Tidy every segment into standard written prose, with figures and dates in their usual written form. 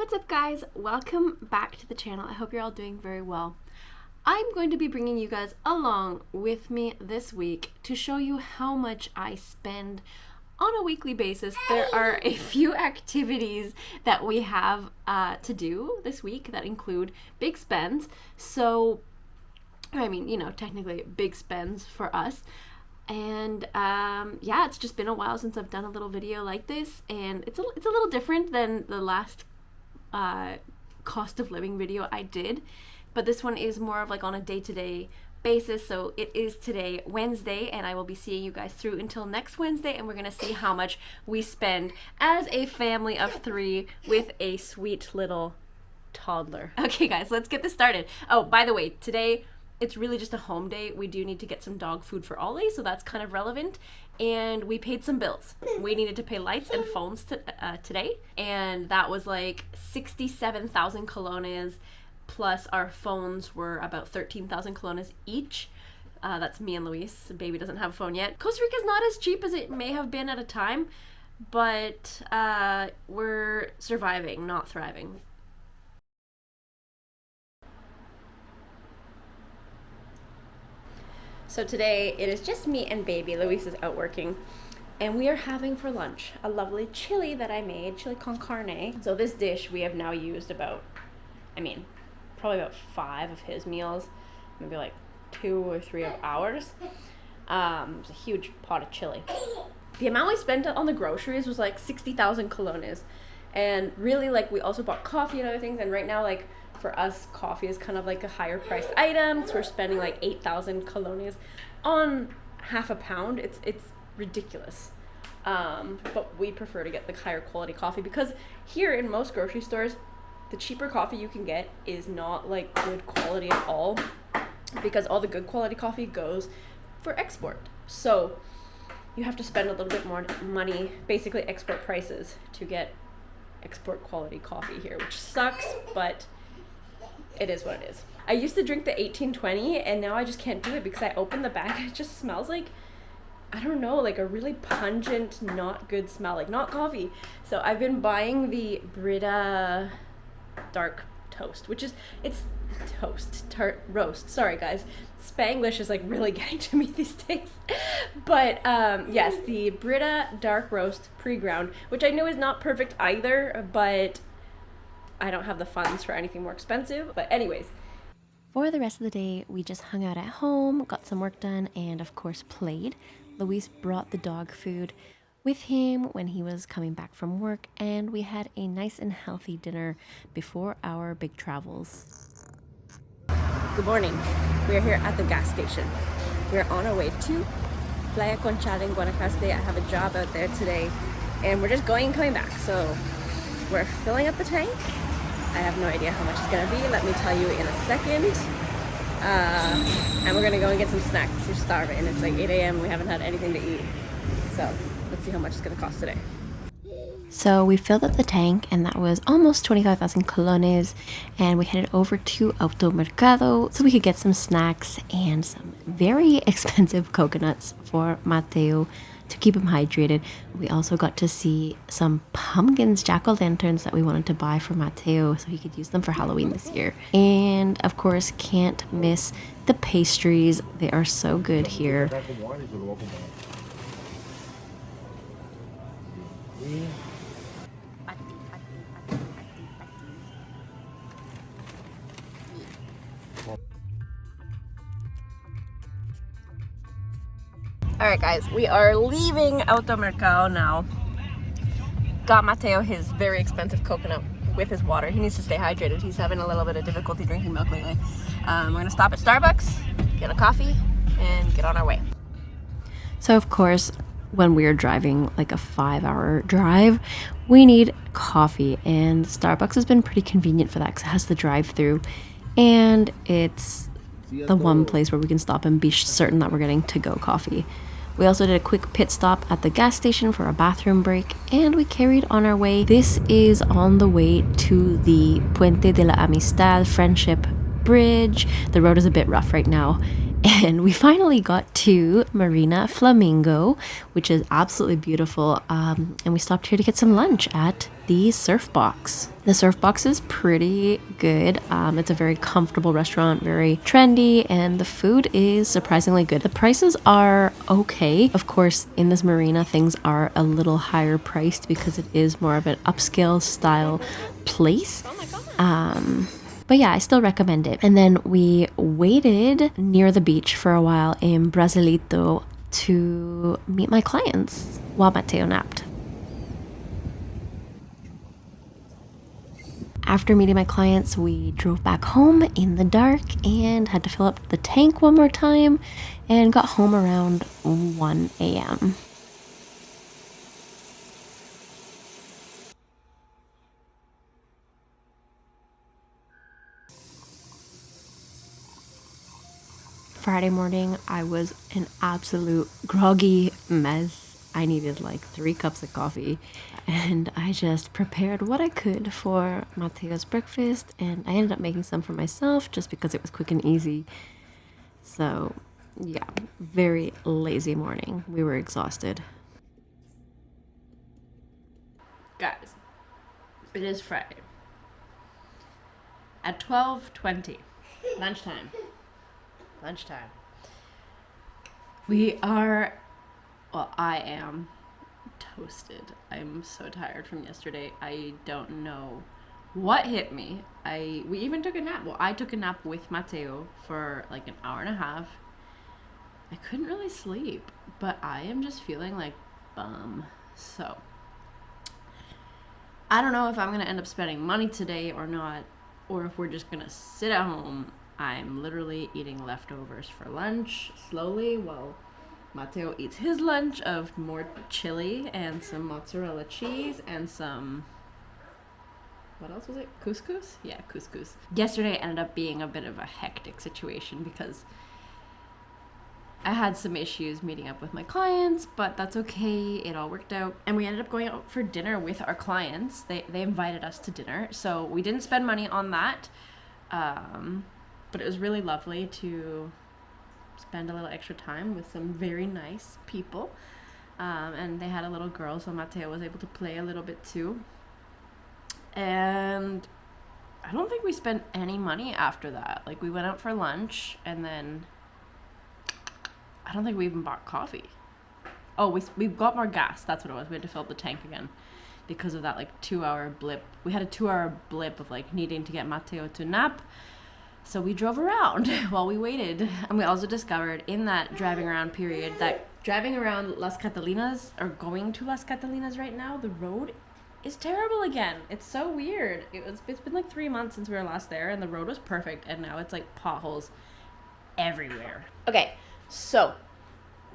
What's up guys? Welcome back to the channel. I hope you're all doing very well. I'm going to be bringing you guys along with me this week to show you how much I spend on a weekly basis. There are a few activities that we have to do this week that include big spends. So, I mean, you know, technically big spends for us. And yeah, it's just been a while since I've done a little video like this, and it's a little different than the last cost of living video I did, but this one is more of like on a day-to-day basis. So it is today Wednesday, and I will be seeing you guys through until next Wednesday, and we're gonna see how much we spend as a family of 3 with a sweet little toddler. Okay guys, let's get this started. Oh, by the way, today it's really just a home day. We do need to get some dog food for Ollie, so that's kind of relevant. And we paid some bills. We needed to pay lights and phones today, and that was like 67,000 colones, plus our phones were about 13,000 colones each. That's me and Luis. The baby doesn't have a phone yet. Costa Rica is not as cheap as it may have been at a time, but we're surviving, not thriving. So today it is just me and baby. Luis is out working, and we are having for lunch a lovely chili that I made, chili con carne. So this dish we have now used about, probably about 5 of his meals, maybe like 2 or 3 of ours. It's a huge pot of chili. The amount we spent on the groceries was like 60,000 colones, and really, like, we also bought coffee and other things, and right now, like, for us, coffee is kind of like a higher priced item, so we're spending like 8,000 colones on half a pound. It's ridiculous. But we prefer to get the higher quality coffee, because here in most grocery stores, the cheaper coffee you can get is not like good quality at all, because all the good quality coffee goes for export. So you have to spend a little bit more money, basically export prices, to get export quality coffee here, which sucks, but it is what it is. I used to drink the 1820, and now I just can't do it because I open the bag and it just smells like, I don't know, like a really pungent, not good smell, like not coffee. So I've been buying the Brita dark toast, which is, it's roast. Sorry guys, Spanglish is like really getting to me these days. But yes, the Brita dark roast pre-ground, which I know is not perfect either, but I don't have the funds for anything more expensive. But anyways, for the rest of the day, we just hung out at home, got some work done, and of course played. Luis brought the dog food with him when he was coming back from work, and we had a nice and healthy dinner before our big travels. good morning. We are here at the gas station. We're on our way to Playa Conchada in Guanacaste. I have a job out there today, and we're just going and coming back. So we're filling up the tank. I have no idea how much it's gonna be. Let me tell you in a second. And we're gonna go and get some snacks. We're starving. It's like 8 a.m. We haven't had anything to eat. So let's see how much it's gonna cost today. So we filled up the tank, and that was almost 25,000 colones, and we headed over to Automercado so we could get some snacks and some very expensive coconuts for Mateo to keep him hydrated. We also got to see some pumpkins, jack-o'-lanterns that we wanted to buy for Mateo so he could use them for Halloween this year. And of course, can't miss the pastries. They are so good here. Alright guys, we are leaving Automercado now. Got Mateo his very expensive coconut with his water. He needs to stay hydrated. He's having a little bit of difficulty drinking milk lately. We're gonna stop at Starbucks, get a coffee, and get on our way. So of course, when we are driving like a 5-hour drive, we need coffee, and Starbucks has been pretty convenient for that because it has the drive-through, and it's the one place where we can stop and be certain that we're getting to-go coffee. We also did a quick pit stop at the gas station for a bathroom break, and we carried on our way. This is on the way to the Puente de la Amistad Friendship bridge. The road is a bit rough right now. And we finally got to Marina Flamingo, which is absolutely beautiful. And we stopped here to get some lunch at the Surf Box. The Surf Box is pretty good. It's a very comfortable restaurant, very trendy, and the food is surprisingly good. The prices are okay. Of course, in this marina, things are a little higher priced because it is more of an upscale style place. But yeah, I still recommend it. And then we waited near the beach for a while in Brasilito to meet my clients while Mateo napped. After meeting my clients, we drove back home in the dark and had to fill up the tank one more time and got home around 1 a.m. Friday morning, I was an absolute groggy mess. I needed like 3 cups of coffee, and I just prepared what I could for Mateo's breakfast, and I ended up making some for myself just because it was quick and easy. So yeah, very lazy morning. We were exhausted. Guys, it is Friday. At 12:20, lunchtime. I am toasted. I'm so tired from yesterday. I don't know what hit me. We even took a nap. Well, I took a nap with Mateo for like an hour and a half. I couldn't really sleep, but I am just feeling like bum. So I don't know if I'm gonna end up spending money today or not, or if we're just gonna sit at home. I'm literally eating leftovers for lunch slowly while Mateo eats his lunch of more chili and some mozzarella cheese and some, what else was it? Couscous? Yeah, couscous. Yesterday ended up being a bit of a hectic situation because I had some issues meeting up with my clients, but that's okay. It all worked out. And we ended up going out for dinner with our clients. They invited us to dinner. So we didn't spend money on that. But it was really lovely to spend a little extra time with some very nice people. And they had a little girl, so Mateo was able to play a little bit too. And I don't think we spent any money after that. Like, we went out for lunch, and then I don't think we even bought coffee. Oh, we got more gas. That's what it was. We had to fill up the tank again because of that, like, 2-hour blip. We had a 2-hour blip of, like, needing to get Mateo to nap. So we drove around while we waited. And we also discovered in that driving around period that driving around Las Catalinas, or going to Las Catalinas right now, the road is terrible again. It's so weird. It's been like 3 months since we were last there, and the road was perfect, and now it's like potholes everywhere. Okay, so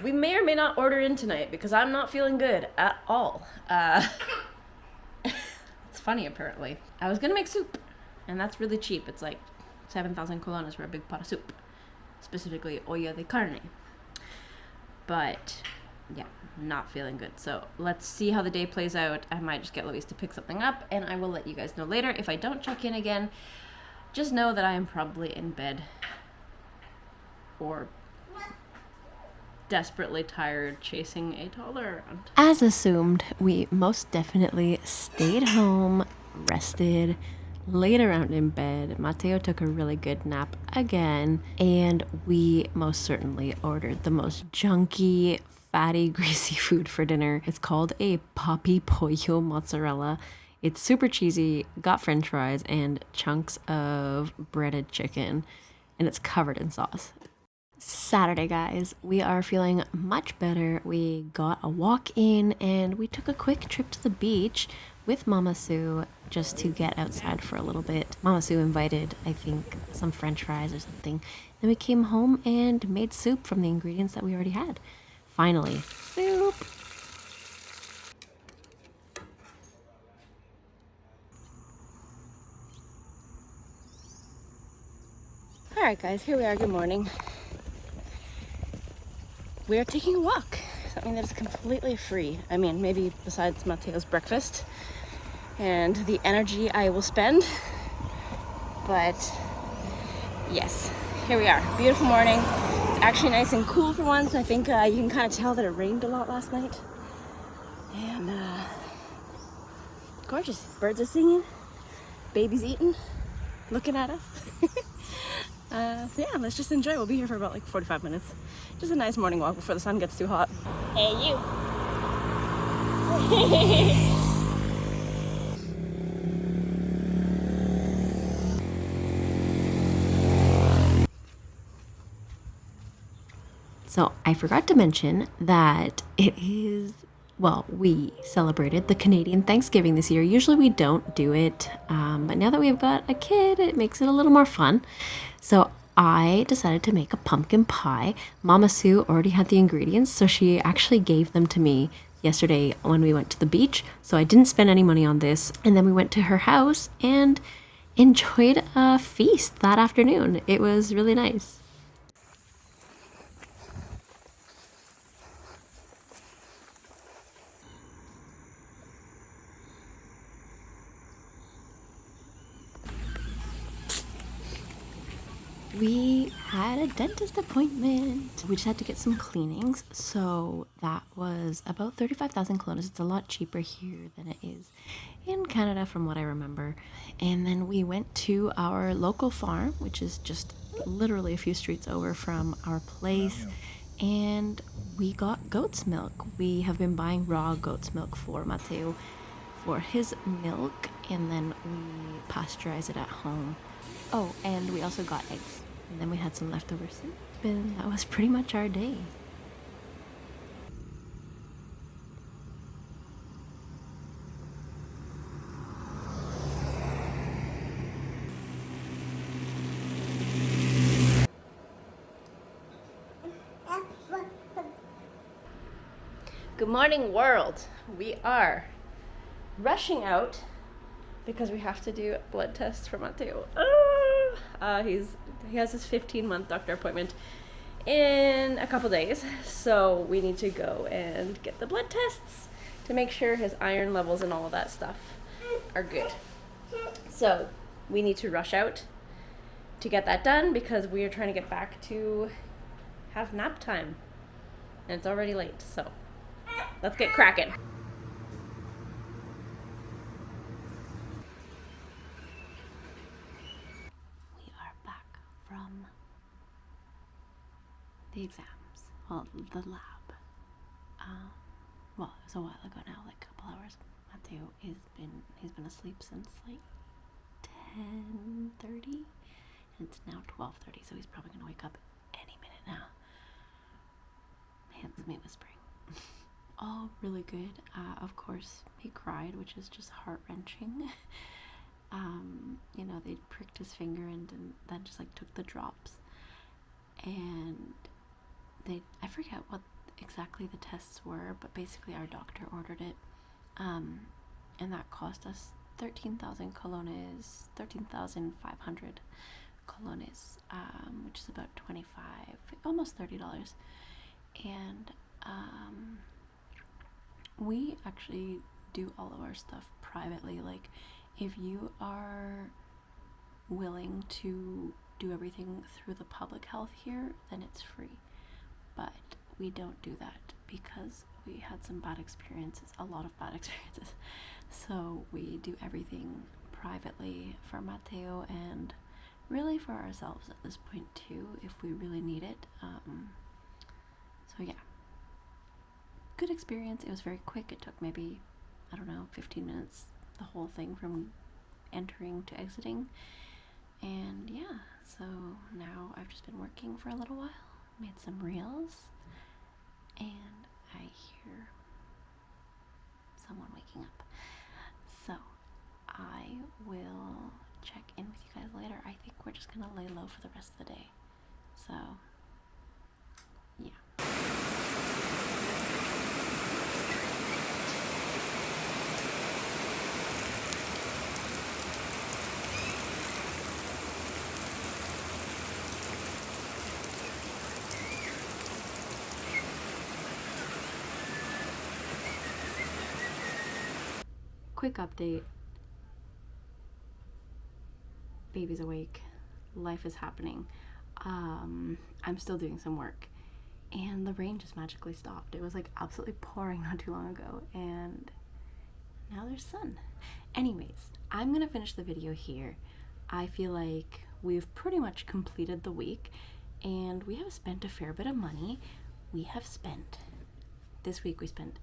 we may or may not order in tonight because I'm not feeling good at all. It's funny, apparently. I was gonna make soup, and that's really cheap. It's like 7,000 colones for a big pot of soup, specifically olla de carne. But yeah, not feeling good. So let's see how the day plays out. I might just get Luis to pick something up, and I will let you guys know later. If I don't check in again, just know that I am probably in bed or desperately tired chasing a toddler around. As assumed, we most definitely stayed home, rested, laid around in bed. Mateo took a really good nap again, and we most certainly ordered the most junky, fatty, greasy food for dinner. It's called a Papi Pollo mozzarella. It's super cheesy, got french fries, and chunks of breaded chicken, and it's covered in sauce. Saturday, guys, we are feeling much better. We got a walk in, and we took a quick trip to the beach with Mama Sue just to get outside for a little bit. Mama Sue invited, I think, some french fries or something. Then we came home and made soup from the ingredients that we already had. Finally, soup! Alright guys, here we are, good morning. We are taking a walk, something that is completely free. I mean, maybe besides Mateo's breakfast and the energy I will spend. But Yes, here we are. Beautiful morning. It's actually nice and cool for once. I think you can kind of tell that it rained a lot last night. And gorgeous. Birds are singing, baby's eating, looking at us. So yeah, let's just enjoy. We'll be here for about like 45 minutes. Just a nice morning walk before the sun gets too hot. Hey, you. So I forgot to mention that it is, well, we celebrated the Canadian Thanksgiving this year. Usually we don't do it, but now that we've got a kid, it makes it a little more fun. So I decided to make a pumpkin pie. Mama Sue already had the ingredients, so she actually gave them to me yesterday when we went to the beach. So I didn't spend any money on this. And then we went to her house and enjoyed a feast that afternoon. It was really nice. We had a dentist appointment. We just had to get some cleanings. So that was about 35,000 colones. It's a lot cheaper here than it is in Canada, from what I remember. And then we went to our local farm, which is just literally a few streets over from our place. And we got goat's milk. We have been buying raw goat's milk for Mateo for his milk, and then we pasteurize it at home. Oh, and we also got eggs. And then we had some leftover soup, and that was pretty much our day. Good morning, world. We are rushing out because we have to do blood tests for Mateo. He has his 15-month doctor appointment in a couple days, so we need to go and get the blood tests to make sure his iron levels and all of that stuff are good. So we need to rush out to get that done because we are trying to get back to have nap time, and it's already late, so let's get cracking. We are back from the exams, well, the lab. Well, it was a while ago now, like a couple hours. Mateo he's been asleep since like 10:30, and it's now 12:30, so he's probably gonna wake up any minute now. Hence me whispering. All really good. Of course, he cried, which is just heart-wrenching. They pricked his finger and then just like took the drops, and I forget what exactly the tests were, but basically our doctor ordered it, and that cost us 13,000 colones, 13,500 colones, which is about 25, almost $30. And we actually do all of our stuff privately. Like, if you are willing to do everything through the public health here, then it's free. But we don't do that because we had some bad experiences, a lot of bad experiences. So we do everything privately for Mateo and really for ourselves at this point too, if we really need it. So yeah, good experience. It was very quick. It took maybe, 15 minutes, the whole thing from entering to exiting. And yeah, so now I've just been working for a little while, made some reels, and I hear someone waking up. So I will check in with you guys later. I think we're just gonna lay low for the rest of the day. So yeah. Quick update. Baby's awake. life is happening. I'm still doing some work, and the rain just magically stopped. It was like absolutely pouring not too long ago, and now there's sun. Anyways, I'm gonna finish the video here. I feel like we've pretty much completed the week, and we have spent a fair bit of money. This week we spent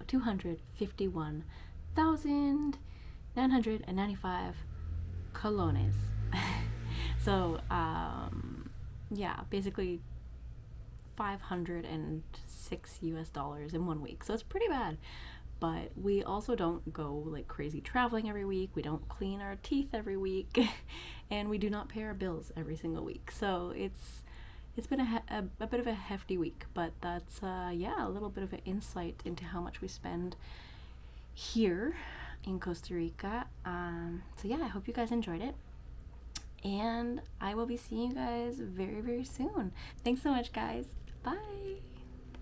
251,995 colones. So, yeah, basically 506 US dollars in 1 week. So it's pretty bad. But we also don't go like crazy traveling every week. We don't clean our teeth every week. And we do not pay our bills every single week. So it's been a bit of a hefty week, but that's yeah, a little bit of an insight into how much we spend here in Costa Rica. So yeah, I hope you guys enjoyed it, and I will be seeing you guys very, very soon. Thanks so much, guys. Bye.